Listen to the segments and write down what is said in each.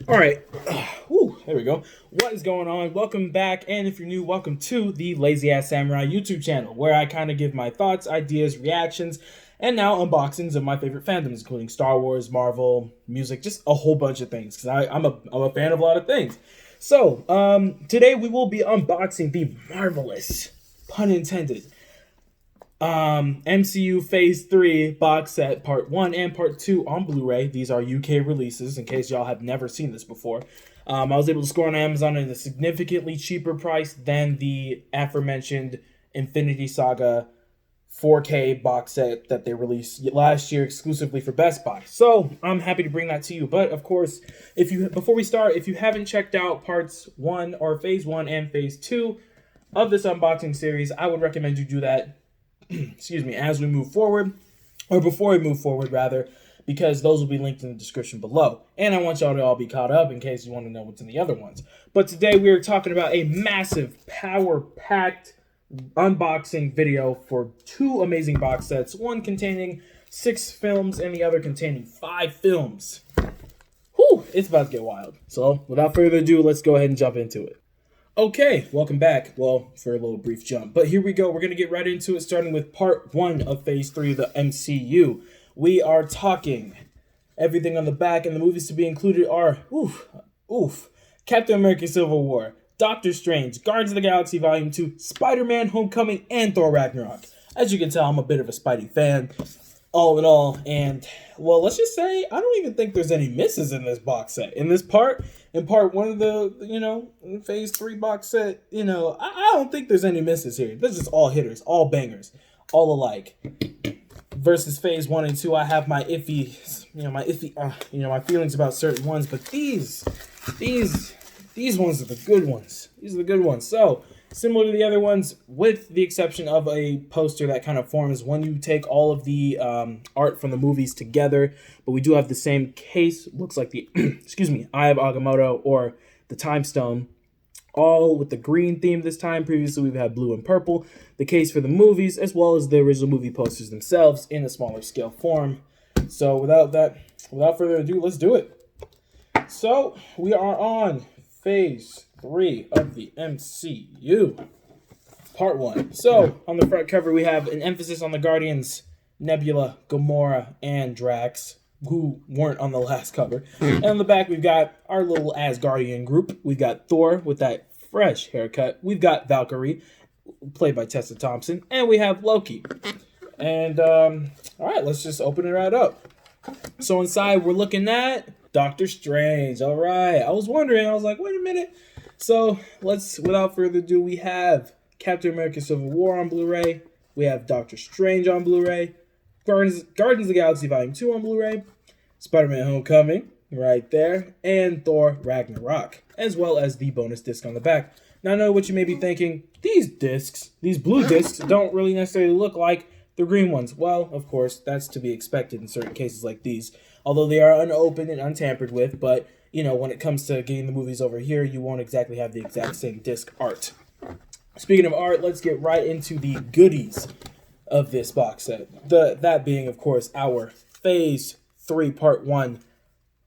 All right. Whew, there we go. What is going on? Welcome back. And if you're new, welcome to the Lazy Ass Samurai YouTube channel, where I kind of give my thoughts, ideas, reactions, and now unboxings of my favorite fandoms, including Star Wars, Marvel, music, just a whole bunch of things. Because I'm a fan of a lot of things. So, today we will be unboxing the marvelous, pun intended, MCU Phase 3 box set Part 1 and Part 2 on Blu-ray. These are UK releases, in case y'all have never seen this before. I was able to score on Amazon at a significantly cheaper price than the aforementioned Infinity Saga 4K box set that they released last year exclusively for Best Buy. So I'm happy to bring that to you. But of course, before we start, if you haven't checked out Parts 1 or Phase 1 and Phase 2 of this unboxing series, I would recommend you do that excuse me, as we move forward, or before we move forward, rather, because those will be linked in the description below. And I want y'all to all be caught up in case you want to know what's in the other ones. But today we are talking about a massive, power-packed unboxing video for two amazing box sets, one containing 6 films and the other containing 5 films. Whew, it's about to get wild. So, without further ado, let's go ahead and jump into it. Okay, welcome back. Well, for a little brief jump. But here we go. We're going to get right into it, starting with Part 1 of Phase 3 of the MCU. We are talking everything on the back, and the movies to be included are, Captain America Civil War, Doctor Strange, Guardians of the Galaxy Volume 2, Spider-Man Homecoming, and Thor Ragnarok. As you can tell, I'm a bit of a Spidey fan, all in all, and, well, let's just say, I don't even think there's any misses in this box set. In part 1 of the, Phase 3 box set, I don't think there's any misses here. This is all hitters, all bangers, all alike. Versus Phase 1 and 2, I have my my feelings about certain ones, but these ones are the good ones. These are the good ones. So, similar to the other ones, with the exception of a poster that kind of forms when you take all of the art from the movies together. But we do have the same case. Looks like the, Eye of Agamotto or the Time Stone. All with the green theme this time. Previously, we've had blue and purple. The case for the movies, as well as the original movie posters themselves in a smaller scale form. So without further ado, let's do it. So we are on Phase 3 of the MCU, Part 1. So, on the front cover, we have an emphasis on the Guardians, Nebula, Gamora, and Drax, who weren't on the last cover. And on the back, we've got our little Asgardian group. We've got Thor with that fresh haircut. We've got Valkyrie, played by Tessa Thompson. And we have Loki. And, alright, let's just open it right up. So inside, we're looking at Doctor Strange. Alright, I was wondering, I was like, wait a minute. So, without further ado, we have Captain America Civil War on Blu-ray. We have Doctor Strange on Blu-ray. Guardians of the Galaxy Volume 2 on Blu-ray. Spider-Man Homecoming, right there. And Thor Ragnarok, as well as the bonus disc on the back. Now, I know what you may be thinking. These blue discs, don't really necessarily look like the green ones. Well, of course, that's to be expected in certain cases like these. Although they are unopened and untampered with, but when it comes to getting the movies over here, you won't exactly have the exact same disc art. Speaking of art, let's get right into the goodies of this box set. That being, of course, our Phase 3 Part 1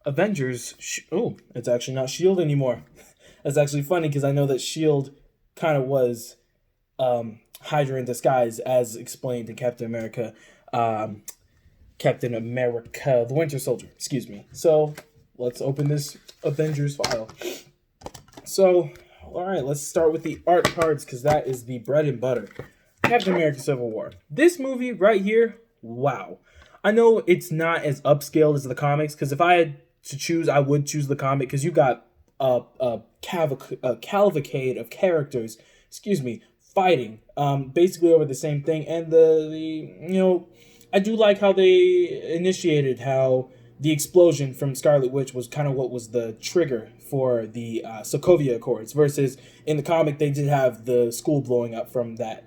Avengers. It's actually not S.H.I.E.L.D. anymore. That's actually funny because I know that S.H.I.E.L.D. kind of was Hydra in disguise, as explained in Captain America, the Winter Soldier, excuse me. So, let's open this Avengers file. So, alright, let's start with the art cards, because that is the bread and butter. Captain America Civil War. This movie right here, wow. I know it's not as upscaled as the comics, because if I had to choose, I would choose the comic, because you got a cavalcade of characters, fighting, basically over the same thing, and I do like how they initiated how the explosion from Scarlet Witch was kind of what was the trigger for the Sokovia Accords, versus in the comic they did have the school blowing up from that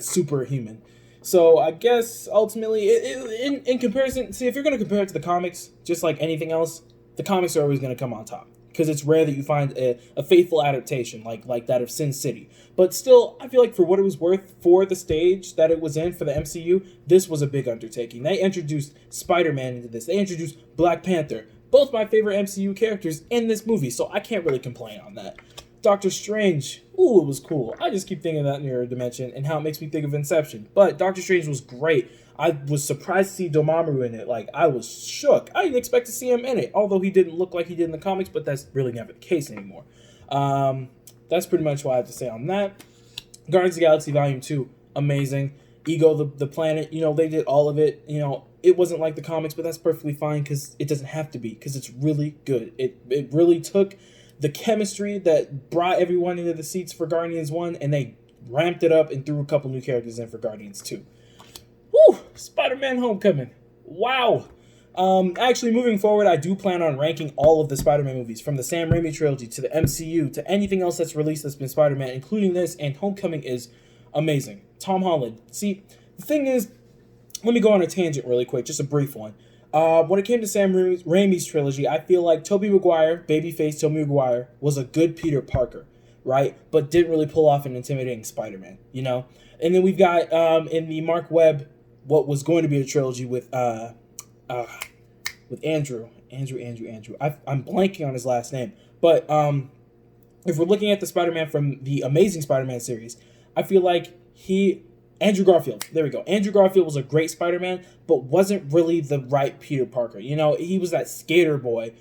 superhuman. So I guess ultimately, in comparison, see, if you're going to compare it to the comics, just like anything else, the comics are always going to come on top. Because it's rare that you find a faithful adaptation like that of Sin City. But still, I feel like for what it was worth for the stage that it was in for the MCU, this was a big undertaking. They introduced Spider-Man into this. They introduced Black Panther, both my favorite MCU characters in this movie, so I can't really complain on that. Doctor Strange, ooh, it was cool. I just keep thinking of that mirror dimension and how it makes me think of Inception. But Doctor Strange was great. I was surprised to see Dormammu in it. Like, I was shook. I didn't expect to see him in it, although he didn't look like he did in the comics, but that's really never the case anymore. That's pretty much what I have to say on that. Guardians of the Galaxy Volume 2, amazing. Ego, the planet, they did all of it. It wasn't like the comics, but that's perfectly fine because it doesn't have to be, because it's really good. It really took the chemistry that brought everyone into the seats for Guardians 1, and they ramped it up and threw a couple new characters in for Guardians 2. Woo! Spider-Man Homecoming. Wow! Actually, moving forward, I do plan on ranking all of the Spider-Man movies, from the Sam Raimi trilogy to the MCU to anything else that's released that's been Spider-Man, including this, and Homecoming is amazing. Tom Holland. See, the thing is, let me go on a tangent really quick, just a brief one. When it came to Sam Raimi's trilogy, I feel like Tobey Maguire, babyface Tobey Maguire, was a good Peter Parker, right? But didn't really pull off an intimidating Spider-Man, And then we've got, in the Mark Webb, what was going to be a trilogy with Andrew. I'm blanking on his last name. But if we're looking at the Spider-Man from the Amazing Spider-Man series, I feel like Andrew Garfield. There we go. Andrew Garfield was a great Spider-Man, but wasn't really the right Peter Parker. He was that skater boy.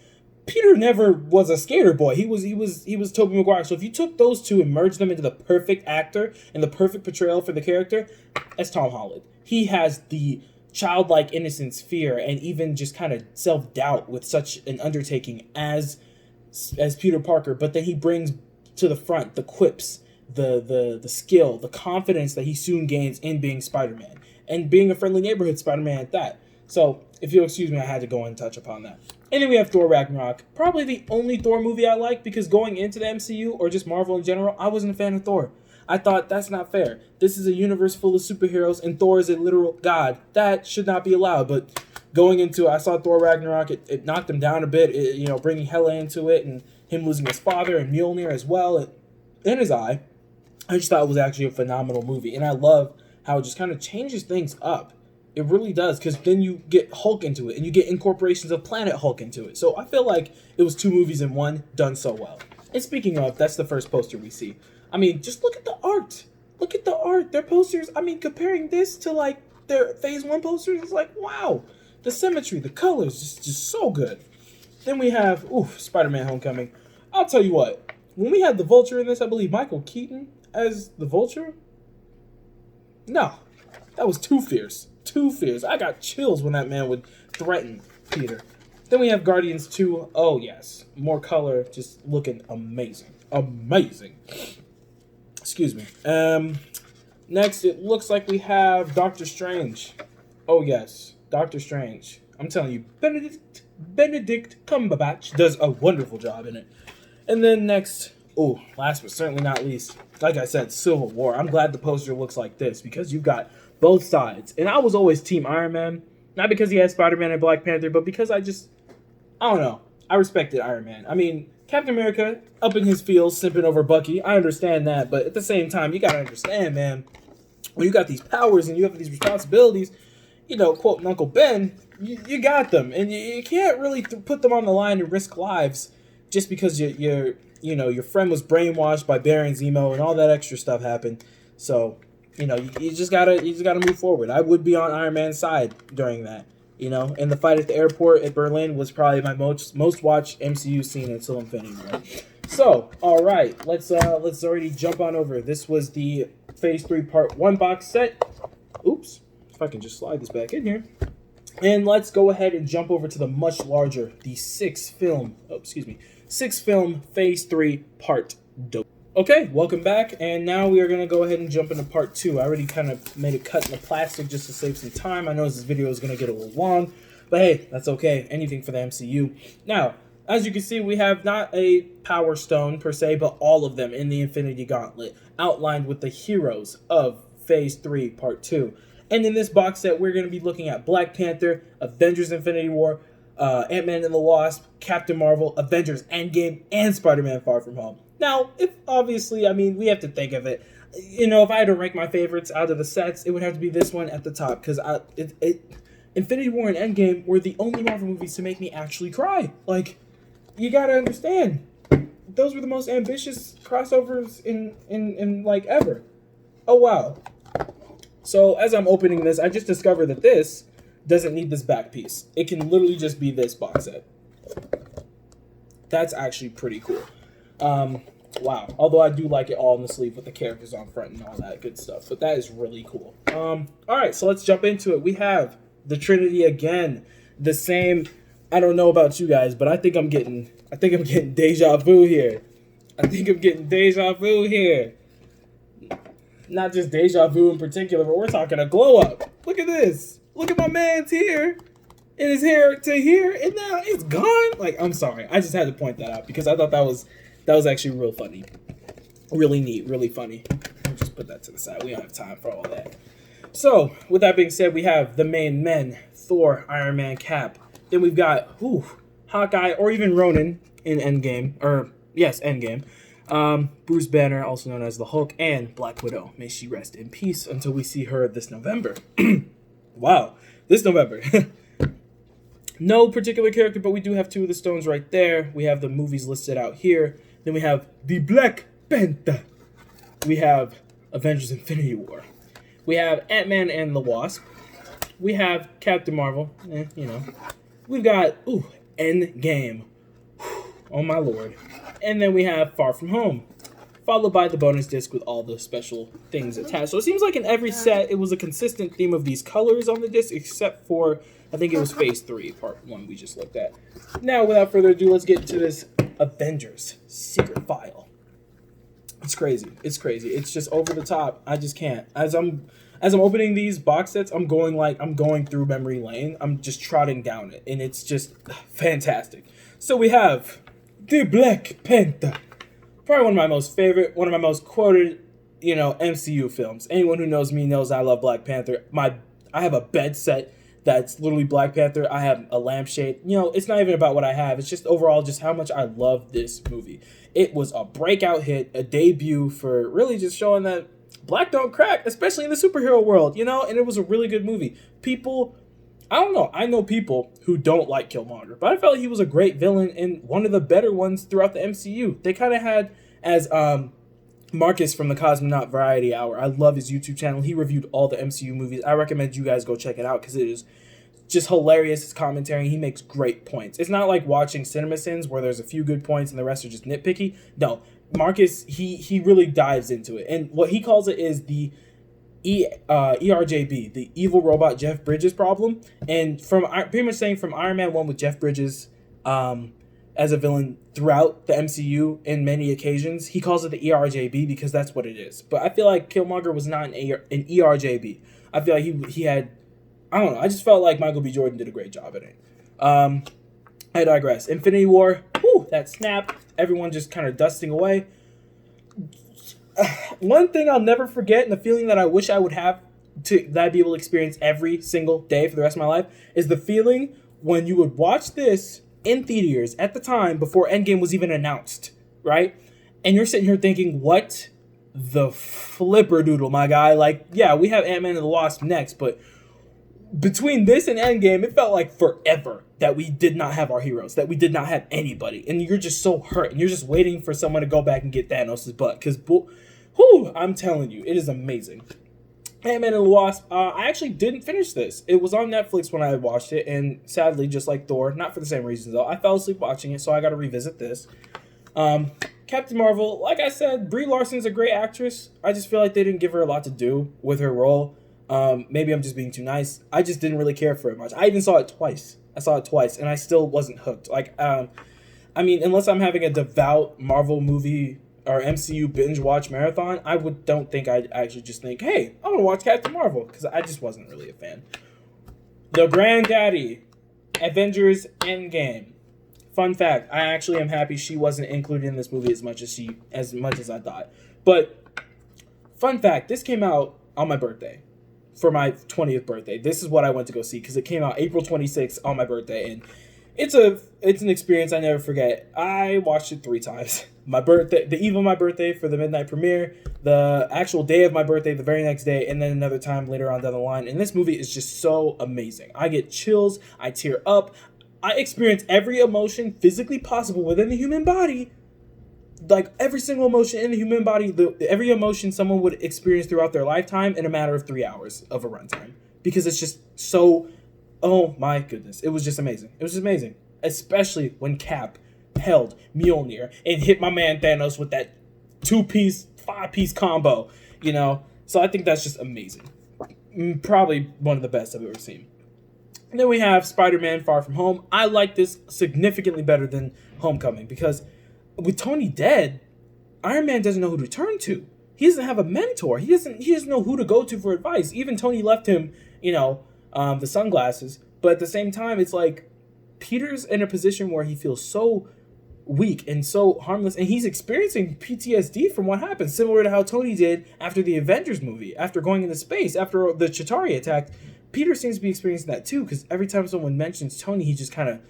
Peter never was a skater boy. He was Tobey Maguire. So if you took those two and merged them into the perfect actor and the perfect portrayal for the character, that's Tom Holland. He has the childlike innocence, fear, and even just kind of self-doubt with such an undertaking as Peter Parker, but then he brings to the front the quips, the skill, the confidence that he soon gains in being Spider-Man, and being a friendly neighborhood Spider-Man at that. So, if you'll excuse me, I had to go and touch upon that. And then we have Thor Ragnarok, probably the only Thor movie I like, because going into the MCU, or just Marvel in general, I wasn't a fan of Thor. I thought, that's not fair. This is a universe full of superheroes, and Thor is a literal god. That should not be allowed. But going into it, I saw Thor Ragnarok, it knocked him down a bit, bringing Hela into it, and him losing his father, and Mjolnir as well, in his eye. I just thought it was actually a phenomenal movie, and I love how it just kind of changes things up. It really does, because then you get Hulk into it, and you get incorporations of Planet Hulk into it. So I feel like it was two movies in one, done so well. And speaking of, that's the first poster we see. I mean, just look at the art. Look at the art. Their posters, comparing this to, like, their Phase 1 posters, it's like, wow. The symmetry, the colors, just so good. Then we have, Spider-Man Homecoming. I'll tell you what. When we had the Vulture in this, I believe Michael Keaton as the Vulture? No. That was too fierce. Too fierce. I got chills when that man would threaten Peter. Then we have Guardians 2. Oh, yes. More color. Just looking amazing. Amazing. Excuse me. Next, it looks like we have Doctor Strange. Oh, yes. Doctor Strange. I'm telling you, Benedict Cumberbatch does a wonderful job in it. And then next, last but certainly not least, like I said, Civil War. I'm glad the poster looks like this, because you've got both sides. And I was always Team Iron Man. Not because he had Spider-Man and Black Panther, but because I don't know. I respected Iron Man. I mean, Captain America, up in his fields, simping over Bucky. I understand that, but at the same time, you gotta understand, man. When you got these powers and you have these responsibilities, quote Uncle Ben, you got them. And you can't really put them on the line and risk lives just because your friend was brainwashed by Baron Zemo and all that extra stuff happened. So, you just gotta move forward. I would be on Iron Man's side during that. And the fight at the airport at Berlin was probably my most watched MCU scene until Infinity War. So, all right, let's already jump on over. This was the Phase 3 Part 1 box set. Oops, if I can just slide this back in here. And let's go ahead and jump over to the much larger, the 6-film Phase 3 Part 2. Okay, welcome back, and now we are going to go ahead and jump into part 2. I already kind of made a cut in the plastic just to save some time. I know this video is going to get a little long, but hey, that's okay. Anything for the MCU. Now, as you can see, we have not a Power Stone per se, but all of them in the Infinity Gauntlet, outlined with the heroes of Phase 3 Part 2. And in this box set, we're going to be looking at Black Panther, Avengers Infinity War, Ant-Man and the Wasp, Captain Marvel, Avengers Endgame, and Spider-Man Far From Home. Now, we have to think of it. If I had to rank my favorites out of the sets, it would have to be this one at the top, because it Infinity War and Endgame were the only Marvel movies to make me actually cry. Like, you gotta understand, those were the most ambitious crossovers in like ever. Oh wow. So as I'm opening this, I just discovered that this doesn't need this back piece. It can literally just be this box set. That's actually pretty cool. Wow. Although I do like it all in the sleeve with the characters on front and all that good stuff. But that is really cool. All right, so let's jump into it. We have the Trinity again. The same. I don't know about you guys, but I think I'm getting deja vu here. Not just deja vu in particular, but we're talking a glow up. Look at this. Look at my man's here. And his hair to here, and now it's gone. Like, I'm sorry. I just had to point that out because I thought that was actually real funny. Really neat, really funny. I'll just put that to the side. We don't have time for all that. So, with that being said, we have the main men, Thor, Iron Man, Cap. Then we've got, Hawkeye, or even Ronan in Endgame. Endgame. Bruce Banner, also known as the Hulk, and Black Widow. May she rest in peace until we see her this November. Wow, this November. No particular character, but we do have two of the stones right there. We have the movies listed out here. Then we have the Black Panther. We have Avengers Infinity War. We have Ant-Man and the Wasp. We have Captain Marvel. We've got, Endgame. Oh my lord. And then we have Far From Home, followed by the bonus disc with all the special things attached. So it seems like in every set, it was a consistent theme of these colors on the disc, except for, I think it was Phase 3, Part 1 we just looked at. Now, without further ado, let's get into this Avengers Secret File. It's crazy. It's just over the top. I just can't. As I'm opening these box sets, I'm going through memory lane. I'm just trotting down it, and it's just fantastic. So we have the Black Panther. Probably one of my most quoted, MCU films. Anyone who knows me knows I love Black Panther. I have a bed set that's literally Black Panther. I have a lampshade. It's not even about what I have. It's just overall just how much I love this movie. It was a breakout hit, a debut for really just showing that black don't crack, especially in the superhero world, and it was a really good movie. People, I don't know. I know people who don't like Killmonger, but I felt like he was a great villain and one of the better ones throughout the MCU. They kind of had, as Marcus from the Cosmonaut Variety Hour, I love his YouTube channel. He reviewed all the MCU movies. I recommend you guys go check it out because it is just hilarious. His commentary, he makes great points. It's not like watching CinemaSins where there's a few good points and the rest are just nitpicky. No, Marcus, he really dives into it. And what he calls it is the ERJB, the evil robot Jeff Bridges problem. And from pretty much saying from Iron Man 1 with Jeff Bridges as a villain throughout the MCU in many occasions, he calls it the ERJB because that's what it is. But I feel like Killmonger was not an ERJB. I feel like he had, I don't know, I just felt like Michael B. Jordan did a great job at it. I digress. Infinity War, that snap, everyone just kind of dusting away. One thing I'll never forget, and the feeling that I wish I would have that I'd be able to experience every single day for the rest of my life, is the feeling when you would watch this in theaters at the time before Endgame was even announced, right? And you're sitting here thinking, what the flipper doodle, my guy? Like, yeah, we have Ant-Man and the Wasp next, but between this and Endgame, it felt like forever that we did not have our heroes, that we did not have anybody. And you're just so hurt, and you're just waiting for someone to go back and get Thanos' butt. Because, I'm telling you, it is amazing. Ant-Man and the Wasp, I actually didn't finish this. It was on Netflix when I watched it, and sadly, just like Thor, not for the same reasons though, I fell asleep watching it, so I got to revisit this. Captain Marvel, like I said, Brie Larson's a great actress. I just feel like they didn't give her a lot to do with her role. Maybe I'm just being too nice. I just didn't really care for it much. I even saw it twice. And I still wasn't hooked. Like, unless I'm having a devout Marvel movie or MCU binge watch marathon, don't think I'd actually just think, hey, I want to watch Captain Marvel, because I just wasn't really a fan. The Granddaddy, Avengers Endgame. Fun fact, I actually am happy she wasn't included in this movie as much as I thought. But fun fact, this came out on my birthday. For my 20th birthday. This is what I went to go see because it came out April 26th on my birthday, and it's an experience I never forget. I watched it 3 times. My birthday, the eve of my birthday for the midnight premiere, the actual day of my birthday, the very next day, and then another time later on down the line. And this movie is just so amazing. I get chills, I tear up, I experience every emotion physically possible within the human body. Like every single emotion in the human body, every emotion someone would experience throughout their lifetime in a matter of 3 hours of a runtime. Because it's just so, oh my goodness. It was just amazing. It was just amazing. Especially when Cap held Mjolnir and hit my man Thanos with that 2-piece, 5-piece combo, you know? So I think that's just amazing. Probably one of the best I've ever seen. And then we have Spider-Man Far From Home. I like this significantly better than Homecoming because with Tony dead, Iron Man doesn't know who to turn to. He doesn't have a mentor. He doesn't know who to go to for advice. Even Tony left him, the sunglasses. But at the same time, it's like Peter's in a position where he feels so weak and so harmless, and he's experiencing PTSD from what happened, similar to how Tony did after the Avengers movie, after going into space, after the Chitauri attack. Peter seems to be experiencing that too, because every time someone mentions Tony, he just kind of,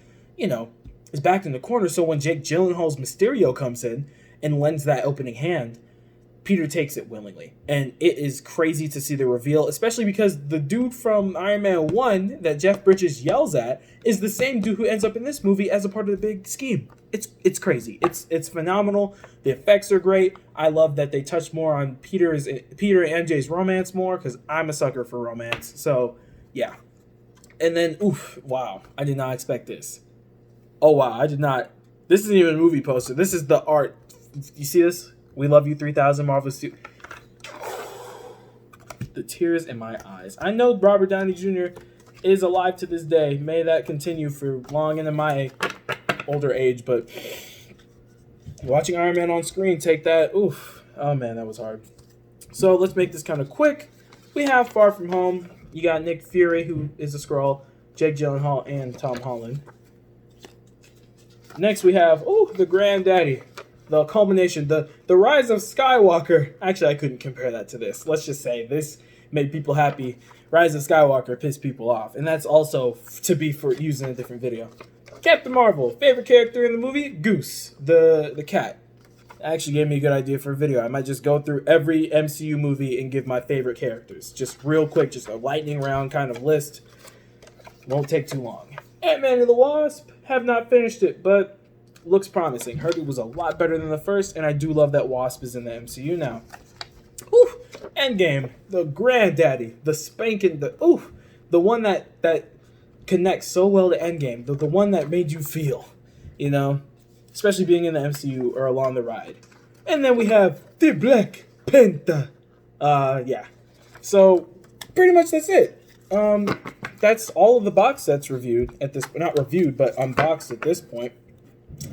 is backed in the corner. So when Jake Gyllenhaal's Mysterio comes in and lends that opening hand, Peter takes it willingly. And it is crazy to see the reveal, especially because the dude from Iron Man 1 that Jeff Bridges yells at is the same dude who ends up in this movie as a part of the big scheme. It's crazy. It's phenomenal. The effects are great. I love that they touch more on Peter and MJ's romance more, because I'm a sucker for romance. So, yeah. And then, wow. I did not expect this. Oh, wow. I did not. This isn't even a movie poster. This is the art. You see this? We Love You 3000 Marvel Studios. The tears in my eyes. I know Robert Downey Jr. is alive to this day. May that continue for long into my older age. But watching Iron Man on screen, take that. Oh, man, that was hard. So let's make this kind of quick. We have Far From Home. You got Nick Fury, who is a Skrull, Jake Gyllenhaal, and Tom Holland. Next we have, the Granddaddy. The culmination, the rise of Skywalker. Actually, I couldn't compare that to this. Let's just say this made people happy. Rise of Skywalker pissed people off. And that's also to be for used in a different video. Captain Marvel. Favorite character in the movie? Goose. The cat. Actually gave me a good idea for a video. I might just go through every MCU movie and give my favorite characters. Just real quick, just a lightning round kind of list. Won't take too long. Ant-Man and the Wasp. Have not finished it, but looks promising. Heard it was a lot better than the first, and I do love that Wasp is in the MCU now. Endgame, the granddaddy, the spanking, the one that connects so well to Endgame, the one that made you feel, especially being in the MCU or along the ride. And then we have the Black Panther. Yeah. So pretty much that's it. That's all of the box sets reviewed at this, not reviewed, but unboxed at this point.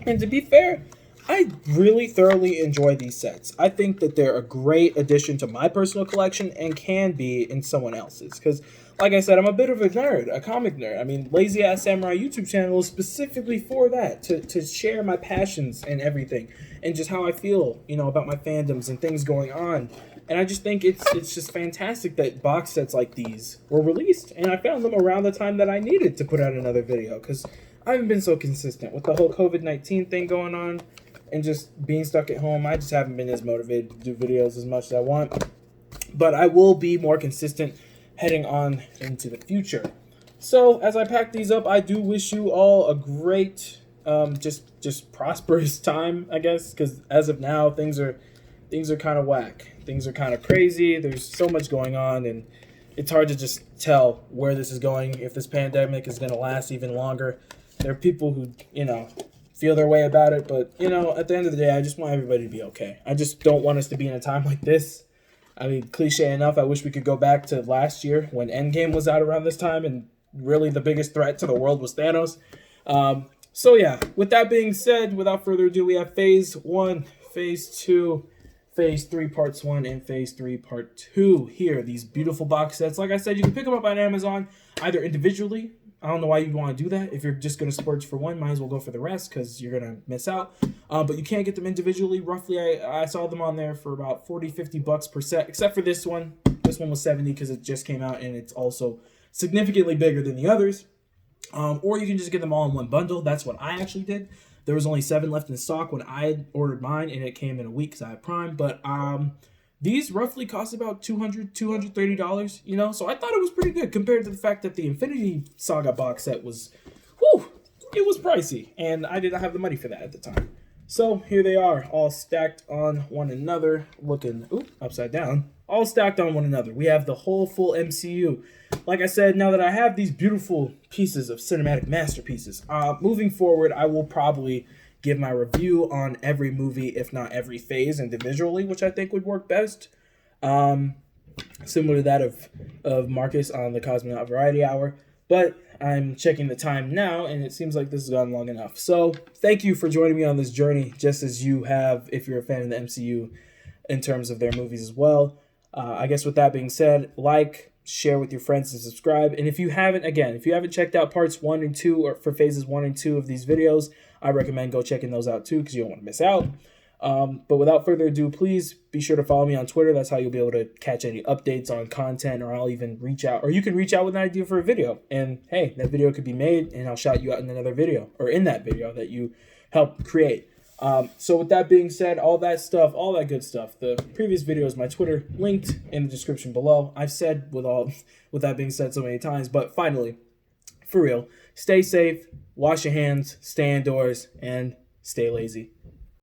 And to be fair, I really thoroughly enjoy these sets. I think that they're a great addition to my personal collection and can be in someone else's. Because, like I said, I'm a bit of a nerd, a comic nerd. I mean, Lazy Ass Samurai YouTube channel is specifically for that, to share my passions and everything. And just how I feel, about my fandoms and things going on. And I just think it's just fantastic that box sets like these were released. And I found them around the time that I needed to put out another video. Because I haven't been so consistent with the whole COVID-19 thing going on and just being stuck at home. I just haven't been as motivated to do videos as much as I want. But I will be more consistent heading on into the future. So as I pack these up, I do wish you all a great, just prosperous time, I guess. Because as of now, things are kind of whack. Things are kind of crazy. There's so much going on, and it's hard to just tell where this is going, if this pandemic is going to last even longer. There are people who, feel their way about it, but, at the end of the day, I just want everybody to be okay. I just don't want us to be in a time like this. I mean, cliche enough, I wish we could go back to last year when Endgame was out around this time, and really the biggest threat to the world was Thanos. So, yeah, with that being said, without further ado, we have Phase 1, Phase 2, Phase 3 Parts 1, and Phase 3 Part 2 here. These beautiful box sets. Like I said, you can pick them up on Amazon, either individually. I don't know why you'd want to do that. If you're just going to splurge for one, might as well go for the rest because you're going to miss out. But you can't get them individually. Roughly, I saw them on there for about $40-50 per set, except for this one. This one was $70 because it just came out, and it's also significantly bigger than the others. Or you can just get them all in one bundle. That's what I actually did. There was only 7 left in stock when I ordered mine, and it came in a week because I have Prime. But these roughly cost about $230, you know? So I thought it was pretty good compared to the fact that the Infinity Saga box set was, it was pricey. And I did not have the money for that at the time. So here they are, all stacked on one another, looking, upside down. All stacked on one another. We have the whole full MCU. Like I said, now that I have these beautiful pieces of cinematic masterpieces, moving forward, I will probably give my review on every movie, if not every phase individually, which I think would work best. Similar to that of Marcus on the Cosmonaut Variety Hour. But I'm checking the time now, and it seems like this has gone long enough. So thank you for joining me on this journey, just as you have if you're a fan of the MCU in terms of their movies as well. I guess with that being said, like, share with your friends, and subscribe. And if you haven't checked out parts 1 and 2, or for phases 1 and 2 of these videos, I recommend go checking those out too, because you don't want to miss out. But without further ado, please be sure to follow me on Twitter. That's how you'll be able to catch any updates on content, or I'll even reach out, or you can reach out with an idea for a video. And hey, that video could be made, and I'll shout you out in another video, or in that video that you helped create. So with that being said, all that good stuff, the previous videos, my Twitter linked in the description below. I've said with that being said so many times, but finally, for real, stay safe, wash your hands, stay indoors, and stay lazy.